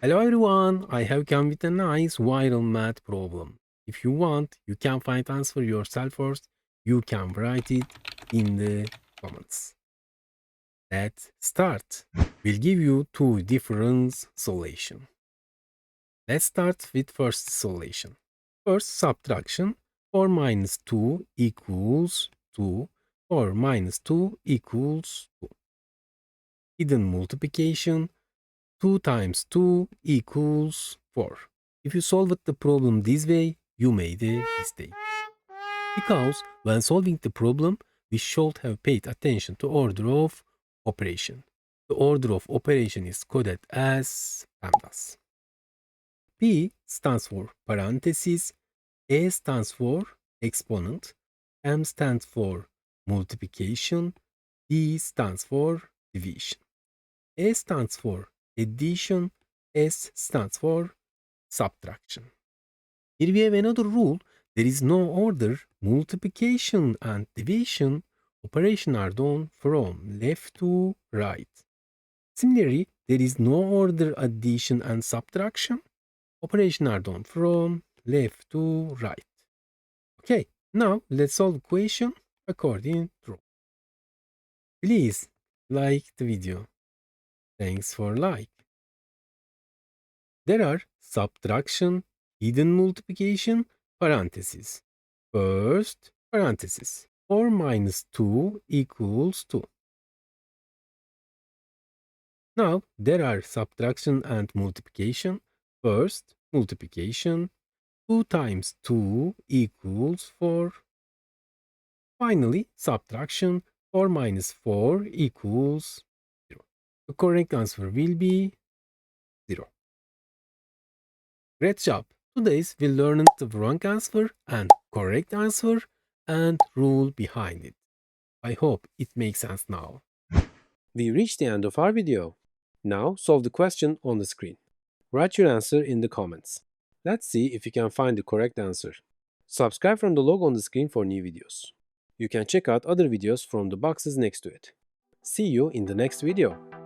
Hello everyone, I have come with a nice viral math problem. If you want, you can find answer yourself first. You can write it in the comments. Let's start. We'll give you two different solutions. Let's start with first solution. First subtraction, 4 minus 2 equals 2, 4 minus 2 equals 2. Hidden multiplication, 2 times 2 equals 4. If you solved the problem this way, you made a mistake. Because when solving the problem, we should have paid attention to order of operation. The order of operation is coded as PEMDAS. P stands for parentheses, A stands for exponent, M stands for multiplication, D stands for division. A stands for addition, S stands for subtraction. Here we have another rule. There is no order. Multiplication and division operation are done from left to right. Similarly, there is no order addition and subtraction. Operation are done from left to right. Okay, now let's solve the question according to rule. Please like the video. Thanks for like. There are subtraction, hidden multiplication, parentheses. First, parentheses. 4 minus 2 equals 2. Now, there are subtraction and multiplication. First, multiplication. 2 times 2 equals 4. Finally, subtraction. 4 minus 4 equals 0. The correct answer will be 0. Great job! Today we'll learn the wrong answer and correct answer and rule behind it. I hope it makes sense now. We reached the end of our video. Now solve the question on the screen. Write your answer in the comments. Let's see if you can find the correct answer. Subscribe from the logo on the screen for new videos. You can check out other videos from the boxes next to it. See you in the next video.